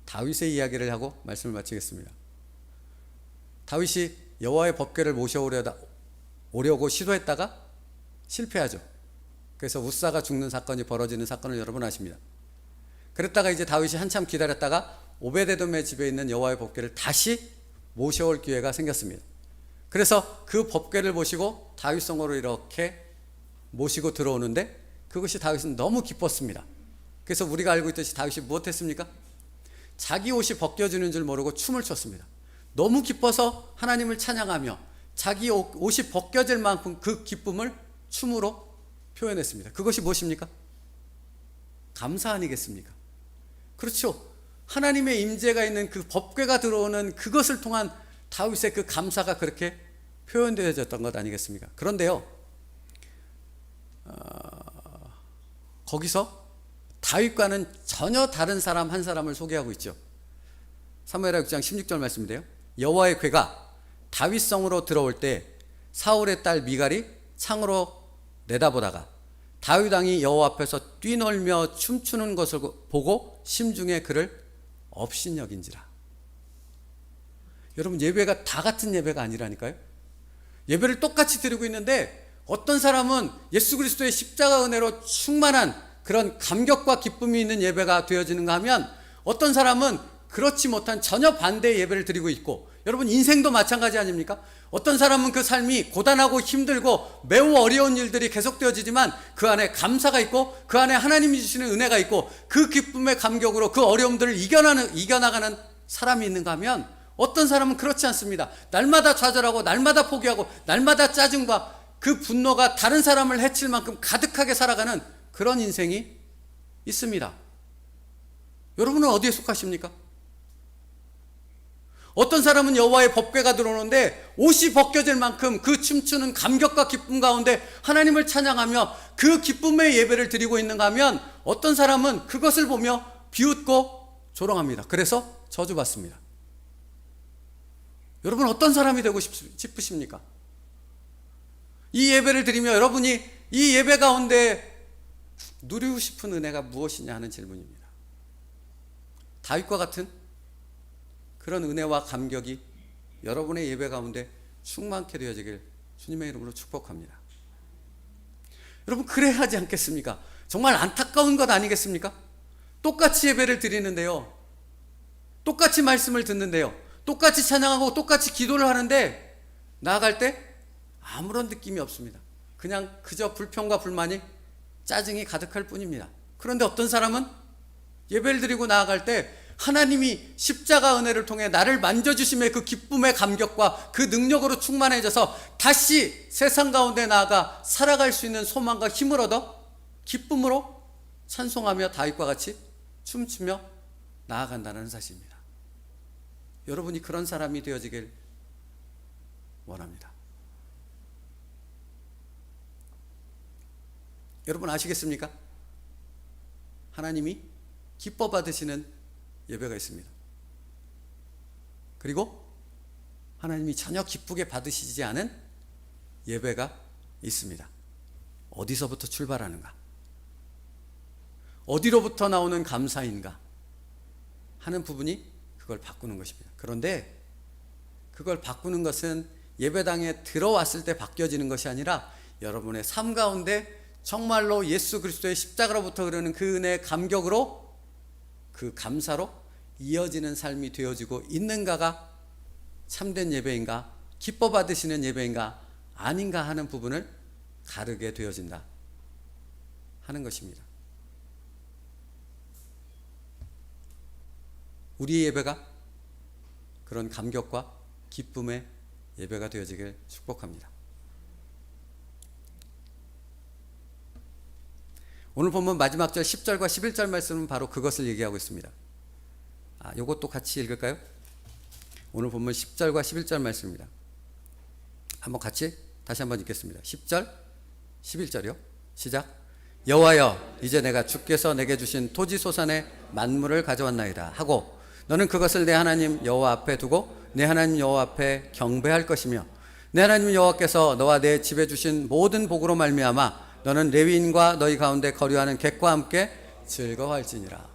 다윗의 이야기를 하고 말씀을 마치겠습니다. 다윗이 여호와의 법궤를 모셔오려고 시도했다가 실패하죠. 그래서 우사가 죽는 사건이 벌어지는 사건을 여러분 아십니다. 그랬다가 이제 다윗이 한참 기다렸다가 오베데돔의 집에 있는 여호와의 법궤를 다시 모셔올 기회가 생겼습니다. 그래서 그 법궤를 모시고 다윗성으로 이렇게 모시고 들어오는데 그것이 다윗은 너무 기뻤습니다. 그래서 우리가 알고 있듯이 다윗이 무엇했습니까? 자기 옷이 벗겨지는 줄 모르고 춤을 췄습니다. 너무 기뻐서 하나님을 찬양하며 자기 옷이 벗겨질 만큼 그 기쁨을 춤으로 표현했습니다. 그것이 무엇입니까? 감사 아니겠습니까? 그렇죠. 하나님의 임재가 있는 그 법궤가 들어오는 그것을 통한 다윗의 그 감사가 그렇게 표현되어졌던 것 아니겠습니까? 그런데요, 거기서 다윗과는 전혀 다른 사람 한 사람을 소개하고 있죠. 사무엘하 6장 16절 말씀인데요, 여호와의 궤가 다윗성으로 들어올 때 사울의 딸 미갈이 창으로 내다보다가 다윗 왕이 여호와 앞에서 뛰놀며 춤추는 것을 보고 심중에 그를 업신여긴지라. 여러분, 예배가 다 같은 예배가 아니라니까요. 예배를 똑같이 드리고 있는데 어떤 사람은 예수 그리스도의 십자가 은혜로 충만한 그런 감격과 기쁨이 있는 예배가 되어지는가 하면 어떤 사람은 그렇지 못한 전혀 반대의 예배를 드리고 있고, 여러분 인생도 마찬가지 아닙니까? 어떤 사람은 그 삶이 고단하고 힘들고 매우 어려운 일들이 계속되어지지만 그 안에 감사가 있고 그 안에 하나님이 주시는 은혜가 있고 그 기쁨의 감격으로 그 어려움들을 이겨나가는 사람이 있는가 하면 어떤 사람은 그렇지 않습니다. 날마다 좌절하고 날마다 포기하고 날마다 짜증과 그 분노가 다른 사람을 해칠 만큼 가득하게 살아가는 그런 인생이 있습니다. 여러분은 어디에 속하십니까? 어떤 사람은 여호와의 법궤가 들어오는데 옷이 벗겨질 만큼 그 춤추는 감격과 기쁨 가운데 하나님을 찬양하며 그 기쁨의 예배를 드리고 있는가 하면 어떤 사람은 그것을 보며 비웃고 조롱합니다. 그래서 저주받습니다. 여러분 어떤 사람이 되고 싶으십니까? 이 예배를 드리며 여러분이 이 예배 가운데 누리고 싶은 은혜가 무엇이냐 하는 질문입니다. 다윗과 같은 그런 은혜와 감격이 여러분의 예배 가운데 충만케 되어지길 주님의 이름으로 축복합니다. 여러분, 그래야 하지 않겠습니까? 정말 안타까운 것 아니겠습니까? 똑같이 예배를 드리는데요, 똑같이 말씀을 듣는데요, 똑같이 찬양하고 똑같이 기도를 하는데 나아갈 때 아무런 느낌이 없습니다. 그냥 그저 불평과 불만이, 짜증이 가득할 뿐입니다. 그런데 어떤 사람은 예배를 드리고 나아갈 때 하나님이 십자가 은혜를 통해 나를 만져주심의 그 기쁨의 감격과 그 능력으로 충만해져서 다시 세상 가운데 나아가 살아갈 수 있는 소망과 힘을 얻어 기쁨으로 찬송하며 다윗과 같이 춤추며 나아간다는 사실입니다. 여러분이 그런 사람이 되어지길 원합니다. 여러분 아시겠습니까? 하나님이 기뻐 받으시는 예배가 있습니다. 그리고 하나님이 전혀 기쁘게 받으시지 않은 예배가 있습니다. 어디서부터 출발하는가? 어디로부터 나오는 감사인가? 하는 부분이 그걸 바꾸는 것입니다. 그런데 그걸 바꾸는 것은 예배당에 들어왔을 때 바뀌어지는 것이 아니라 여러분의 삶 가운데 정말로 예수 그리스도의 십자가로부터 흐르는 그 은혜의 감격으로, 그 감사로 이어지는 삶이 되어지고 있는가가 참된 예배인가, 기뻐 받으시는 예배인가 아닌가 하는 부분을 가르게 되어진다 하는 것입니다. 우리의 예배가 그런 감격과 기쁨의 예배가 되어지길 축복합니다. 오늘 본문 마지막 절 10절과 11절 말씀은 바로 그것을 얘기하고 있습니다. 이것도 같이 읽을까요? 오늘 본문 10절과 11절 말씀입니다. 한번 같이 다시 한번 읽겠습니다. 10절, 11절이요. 시작. 여호와여, 이제 내가 주께서 내게 주신 토지 소산의 만물을 가져왔나이다 하고 너는 그것을 내 하나님 여호와 앞에 두고 내 하나님 여호와 앞에 경배할 것이며 내 하나님 여호와께서 너와 내 집에 주신 모든 복으로 말미암아 너는 레위인과 너희 가운데 거류하는 객과 함께 즐거워할지니라.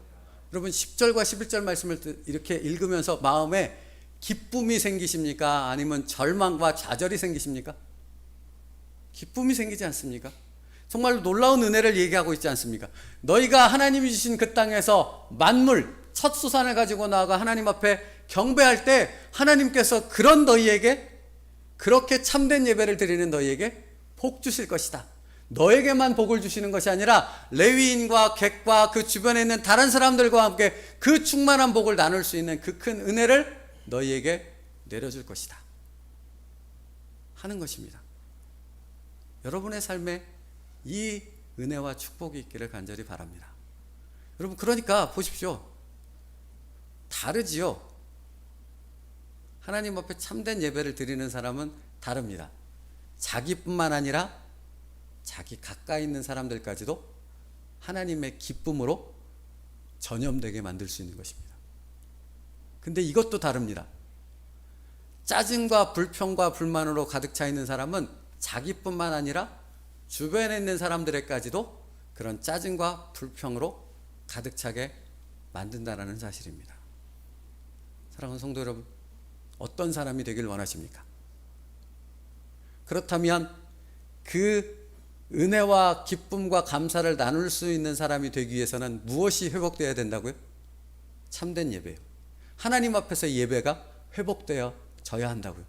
여러분 10절과 11절 말씀을 이렇게 읽으면서 마음에 기쁨이 생기십니까? 아니면 절망과 좌절이 생기십니까? 기쁨이 생기지 않습니까? 정말로 놀라운 은혜를 얘기하고 있지 않습니까? 너희가 하나님이 주신 그 땅에서 만물, 첫 소산을 가지고 나아가 하나님 앞에 경배할 때 하나님께서 그런 너희에게, 그렇게 참된 예배를 드리는 너희에게 복 주실 것이다. 너에게만 복을 주시는 것이 아니라 레위인과 객과 그 주변에 있는 다른 사람들과 함께 그 충만한 복을 나눌 수 있는 그 큰 은혜를 너희에게 내려줄 것이다 하는 것입니다. 여러분의 삶에 이 은혜와 축복이 있기를 간절히 바랍니다. 여러분, 그러니까 보십시오. 다르지요. 하나님 앞에 참된 예배를 드리는 사람은 다릅니다. 자기뿐만 아니라 자기 가까이 있는 사람들까지도 하나님의 기쁨으로 전염되게 만들 수 있는 것입니다. 근데 이것도 다릅니다. 짜증과 불평과 불만으로 가득 차 있는 사람은 자기뿐만 아니라 주변에 있는 사람들에까지도 그런 짜증과 불평으로 가득 차게 만든다는 사실입니다. 사랑하는 성도 여러분, 어떤 사람이 되길 원하십니까? 그렇다면 그 은혜와 기쁨과 감사를 나눌 수 있는 사람이 되기 위해서는 무엇이 회복되어야 된다고요? 참된 예배요. 하나님 앞에서의 예배가 회복되어져야 한다고요.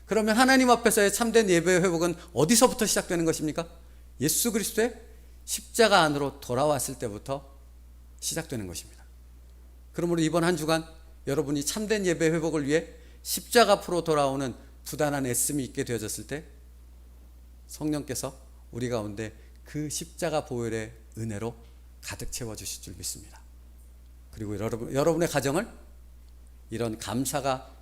그러면 하나님 앞에서의 참된 예배의 회복은 어디서부터 시작되는 것입니까? 예수 그리스도의 십자가 안으로 돌아왔을 때부터 시작되는 것입니다. 그러므로 이번 한 주간 여러분이 참된 예배 회복을 위해 십자가 앞으로 돌아오는 부단한 애씀이 있게 되어졌을 때 성령께서 우리 가운데 그 십자가 보혈의 은혜로 가득 채워주실 줄 믿습니다. 그리고 여러분의 가정을 이런 감사가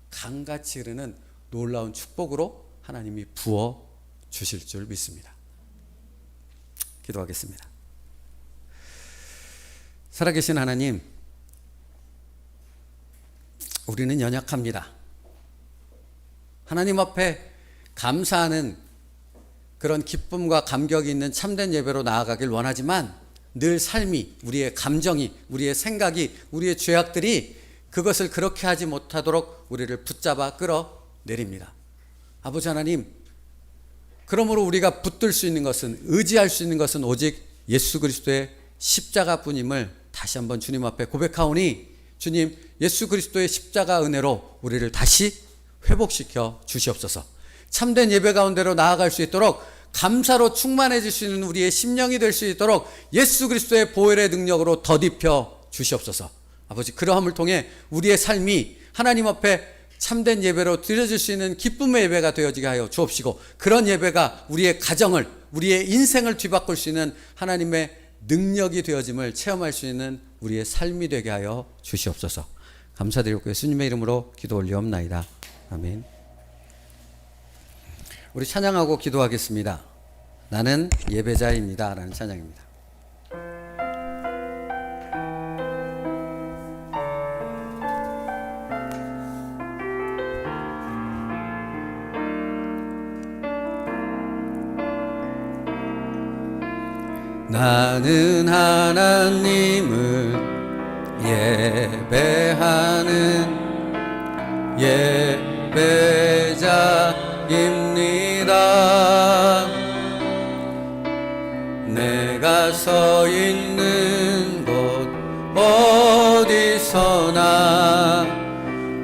강같이 흐르는 놀라운 축복으로 하나님이 부어 주실 줄 믿습니다. 기도하겠습니다. 살아계신 하나님, 우리는 연약합니다. 하나님 앞에 감사하는 그런 기쁨과 감격이 있는 참된 예배로 나아가길 원하지만 늘 삶이, 우리의 감정이, 우리의 생각이, 우리의 죄악들이 그것을 그렇게 하지 못하도록 우리를 붙잡아 끌어내립니다. 아버지 하나님, 그러므로 우리가 붙들 수 있는 것은, 의지할 수 있는 것은 오직 예수 그리스도의 십자가뿐임을 다시 한번 주님 앞에 고백하오니, 주님, 예수 그리스도의 십자가 은혜로 우리를 다시 회복시켜 주시옵소서. 참된 예배 가운데로 나아갈 수 있도록, 감사로 충만해질 수 있는 우리의 심령이 될 수 있도록 예수 그리스도의 보혈의 능력으로 덧입혀 주시옵소서. 아버지, 그러함을 통해 우리의 삶이 하나님 앞에 참된 예배로 드려질 수 있는 기쁨의 예배가 되어지게 하여 주옵시고, 그런 예배가 우리의 가정을, 우리의 인생을 뒤바꿀 수 있는 하나님의 능력이 되어짐을 체험할 수 있는 우리의 삶이 되게 하여 주시옵소서. 감사드리고 예수님의 이름으로 기도 올리옵나이다. 아멘. 우리 찬양하고 기도하겠습니다. 나는 예배자입니다 라는 찬양입니다. 나는 하나님을 예배하는 예배자입니다. 내가 서 있는 곳 어디서나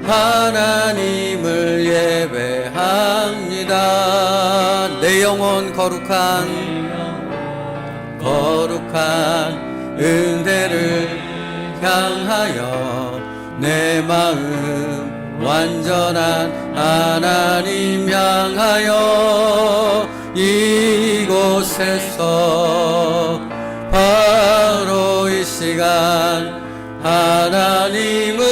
하나님을 예배합니다. 내 영혼 거룩한 은혜를 향하여 내 마음 완전한 하나님 향하여 이곳에서 바로 이 시간 하나님을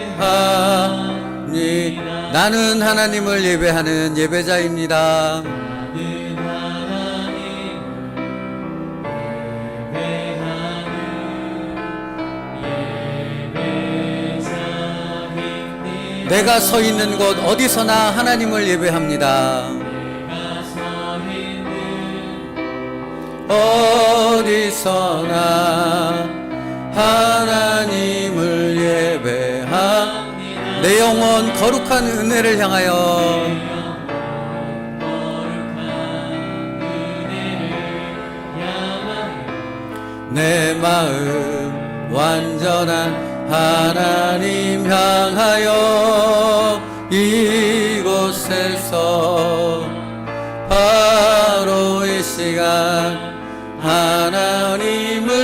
예배하니, 나는 하나님을 예배하는 예배자입니다. 내가 서 있는 곳 어디서나 하나님을 예배합니다. 어디서나 하나님을 예배합니다. 내 영혼 거룩한 은혜를 향하여 내 마음 완전한 하나님 향하여 이곳에서 바로 이 시간 하나님을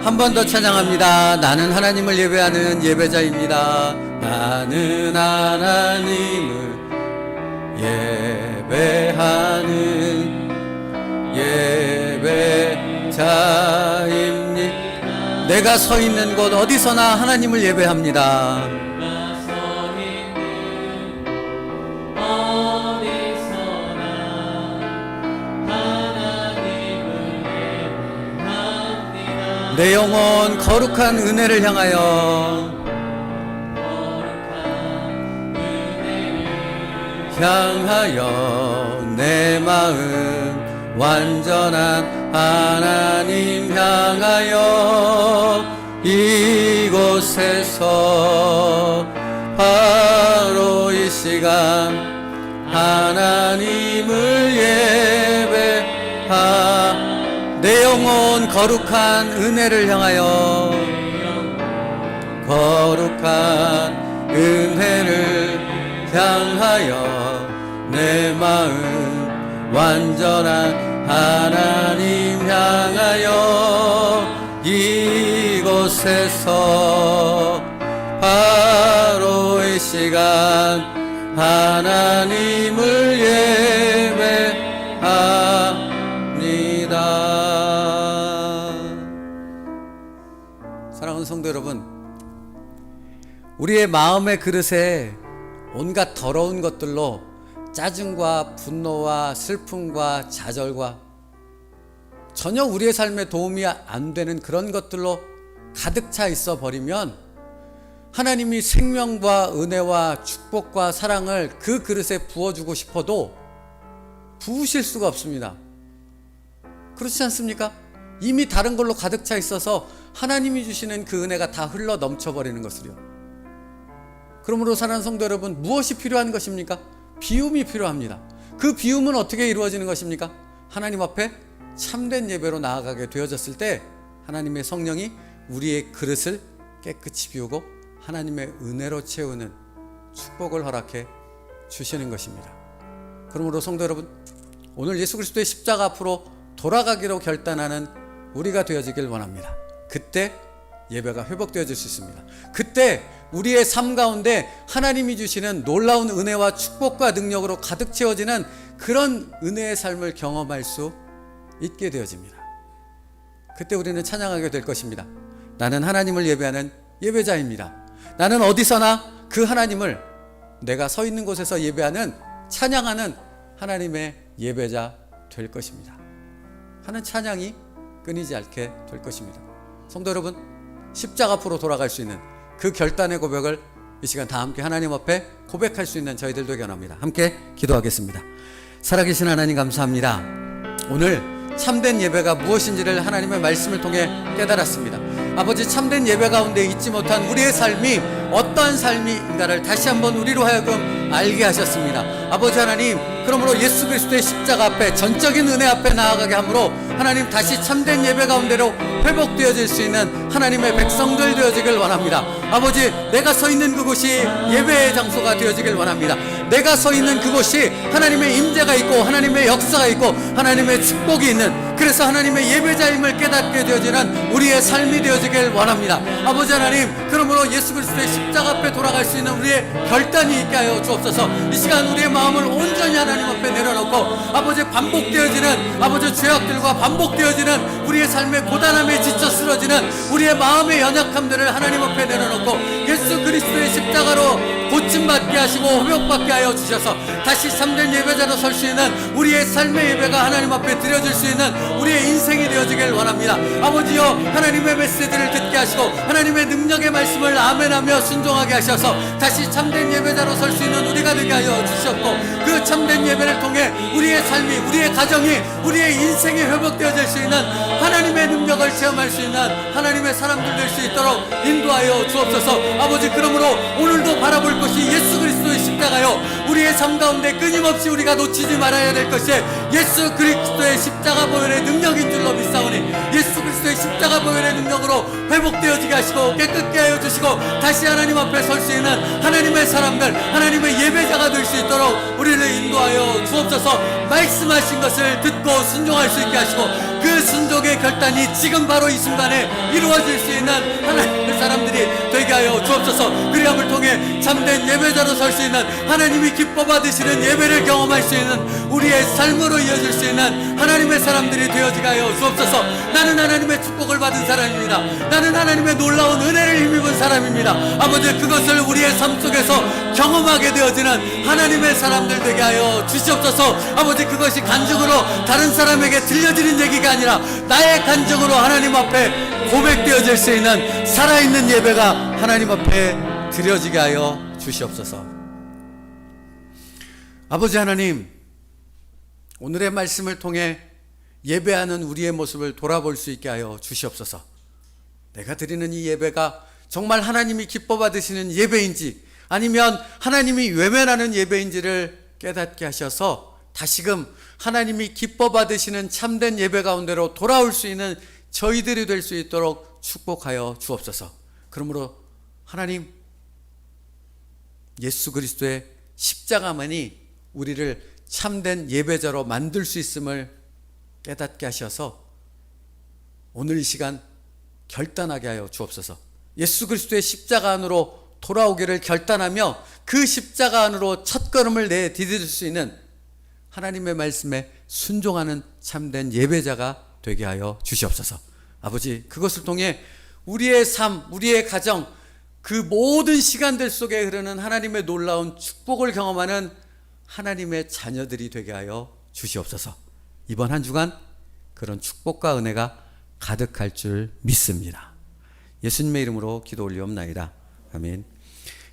한 번 더 찬양합니다. 나는 하나님을 예배하는 예배자입니다. 나는 하나님을 예배하는 예배자입니다. 내가 서 있는 곳 어디서나 하나님을 예배합니다. 내 영혼 거룩한 은혜를 향하여 내 마음 완전한 하나님 향하여 이곳에서 바로 이 시간 하나님을 내 영혼 거룩한 은혜를 향하여 거룩한 은혜를 향하여 내 마음 완전한 하나님 향하여 이곳에서 바로 이 시간 하나님을 예배합니다. 사랑하는 성도 여러분, 우리의 마음의 그릇에 온갖 더러운 것들로 짜증과 분노와 슬픔과 좌절과 전혀 우리의 삶에 도움이 안 되는 그런 것들로 가득 차 있어 버리면 하나님이 생명과 은혜와 축복과 사랑을 그 그릇에 부어주고 싶어도 부으실 수가 없습니다. 그렇지 않습니까? 이미 다른 걸로 가득 차 있어서 하나님이 주시는 그 은혜가 다 흘러 넘쳐버리는 것을요. 그러므로 사랑하는 성도 여러분, 무엇이 필요한 것입니까? 비움이 필요합니다. 그 비움은 어떻게 이루어지는 것입니까? 하나님 앞에 참된 예배로 나아가게 되어졌을 때 하나님의 성령이 우리의 그릇을 깨끗이 비우고 하나님의 은혜로 채우는 축복을 허락해 주시는 것입니다. 그러므로 성도 여러분, 오늘 예수 그리스도의 십자가 앞으로 돌아가기로 결단하는 우리가 되어지길 원합니다. 그때 예배가 회복되어질 수 있습니다. 그때 우리의 삶 가운데 하나님이 주시는 놀라운 은혜와 축복과 능력으로 가득 채워지는 그런 은혜의 삶을 경험할 수 있게 되어집니다. 그때 우리는 찬양하게 될 것입니다. 나는 하나님을 예배하는 예배자입니다. 나는 어디서나 그 하나님을 내가 서 있는 곳에서 예배하는, 찬양하는 하나님의 예배자 될 것입니다. 하는 찬양이 끊이지 않게 될 것입니다. 성도 여러분, 십자가 앞으로 돌아갈 수 있는 그 결단의 고백을 이 시간 다 함께 하나님 앞에 고백할 수 있는 저희들도 기원합니다. 함께 기도하겠습니다. 살아계신 하나님 감사합니다. 오늘 참된 예배가 무엇인지를 하나님의 말씀을 통해 깨달았습니다. 아버지, 참된 예배 가운데 잊지 못한 우리의 삶이 어떠한 삶인가를 다시 한번 우리로 하여금 알게 하셨습니다. 아버지 하나님, 그러므로 예수 그리스도의 십자가 앞에, 전적인 은혜 앞에 나아가게 함으로 하나님 다시 참된 예배 가운데로 회복되어질 수 있는 하나님의 백성들 되어지길 원합니다. 아버지, 내가 서 있는 그곳이 예배의 장소가 되어지길 원합니다. 내가 서 있는 그곳이 하나님의 임재가 있고 하나님의 역사가 있고 하나님의 축복이 있는, 그래서 하나님의 예배자임을 깨닫게 되어지는 우리의 삶이 되어지길 원합니다. 아버지 하나님, 그러므로 예수 그리스도의 십자가 앞에 돌아갈 수 있는 우리의 결단이 있게 하여 주옵소서. 이 시간 우리의 마음을 온전히 하나님 앞에 내려놓고 아버지, 반복되어지는 아버지 죄악들과 반복되어지는 우리의 삶의 고단함에 지쳐 쓰러지는 우리의 마음의 연약함들을 하나님 앞에 내려놓고 예수 그리스도의 십자가로 고침받게 하시고 회복받게 하여 주셔서 다시 참된 예배자로 설 수 있는 우리의 삶의 예배가 하나님 앞에 드려질 수 있는 우리의 인생이 되어지길 원합니다. 아버지여, 하나님의 메시지를 듣게 하시고 하나님의 능력의 말씀을 아멘하며 순종하게 하셔서 다시 참된 예배자로 설 수 있는 우리가 되게 하여 주셨고, 그 참된 예배를 통해 우리의 삶이, 우리의 가정이, 우리의 인생이 회복되어질 수 있는 하나님의 능력을 체험할 수 있는 하나님의 사람들 될 수 있도록 인도하여 주옵소서. 아버지, 그러므로 오늘도 바라볼 것이 예수 그리스도의 십자가요, 우리의 삶 가운데 끊임없이 우리가 놓치지 말아야 될 것이 예수 그리스도의 십자가 보혈의 능력인 줄로 믿사오니 예수 그리스도의 십자가 보혈의 능력으로 회복되어지게 하시고 깨끗게 하여 주시고 다시 하나님 앞에 설 수 있는 하나님의 사람들, 하나님의 예배자가 될 수 있도록 우리를 인도하여 주옵소서. 말씀하신 것을 듣고 순종할 수 있게 하시고 그 순종의 결단이 지금 바로 이 순간에 이루어질 수 있는 하나님의 사람들이 되게 하여 주옵소서. 그리함을 통해 참된 예배자로 설 수 있는, 하나님이 기뻐 받으시는 예배를 경험할 수 있는 우리의 삶으로 이어질 수 있는 하나님의 사람들이 되어지게 하여 주옵소서. 나는 하나님의 축복을 받은 사람입니다. 나는 하나님의 놀라운 은혜를 힘입은 사람입니다. 아버지, 그것을 우리의 삶 속에서 경험하게 되어지는 하나님의 사람들 되게 하여 주시옵소서. 아버지, 그것이 간증으로 다른 사람에게 들려지는 얘기가 아니라 나의 간증으로 하나님 앞에 고백되어질 수 있는 살아있는 예배가 하나님 앞에 드려지게 하여 주시옵소서. 아버지 하나님, 오늘의 말씀을 통해 예배하는 우리의 모습을 돌아볼 수 있게 하여 주시옵소서. 내가 드리는 이 예배가 정말 하나님이 기뻐 받으시는 예배인지 아니면 하나님이 외면하는 예배인지를 깨닫게 하셔서 다시금 하나님이 기뻐 받으시는 참된 예배 가운데로 돌아올 수 있는 저희들이 될 수 있도록 축복하여 주옵소서. 그러므로 하나님, 예수 그리스도의 십자가만이 우리를 참된 예배자로 만들 수 있음을 깨닫게 하셔서 오늘 이 시간 결단하게 하여 주옵소서. 예수 그리스도의 십자가 안으로 돌아오기를 결단하며 그 십자가 안으로 첫걸음을 내디딜 수 있는 하나님의 말씀에 순종하는 참된 예배자가 되게 하여 주시옵소서. 아버지, 그것을 통해 우리의 삶, 우리의 가정, 그 모든 시간들 속에 흐르는 하나님의 놀라운 축복을 경험하는 하나님의 자녀들이 되게 하여 주시옵소서. 이번 한 주간 그런 축복과 은혜가 가득할 줄 믿습니다. 예수님의 이름으로 기도 올리옵나이다. 아멘.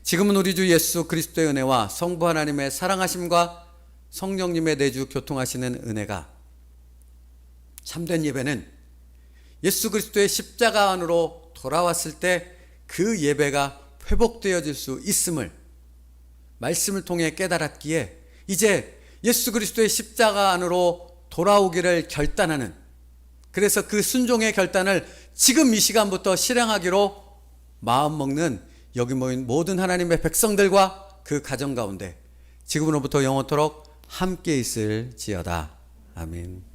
지금은 우리 주 예수 그리스도의 은혜와 성부 하나님의 사랑하심과 성령님의 내주 교통하시는 은혜가, 참된 예배는 예수 그리스도의 십자가 안으로 돌아왔을 때 그 예배가 회복되어질 수 있음을 말씀을 통해 깨달았기에 이제 예수 그리스도의 십자가 안으로 돌아오기를 결단하는, 그래서 그 순종의 결단을 지금 이 시간부터 실행하기로 마음먹는 여기 모인 모든 하나님의 백성들과 그 가정 가운데 지금으로부터 영원토록 함께 있을지어다. 아멘.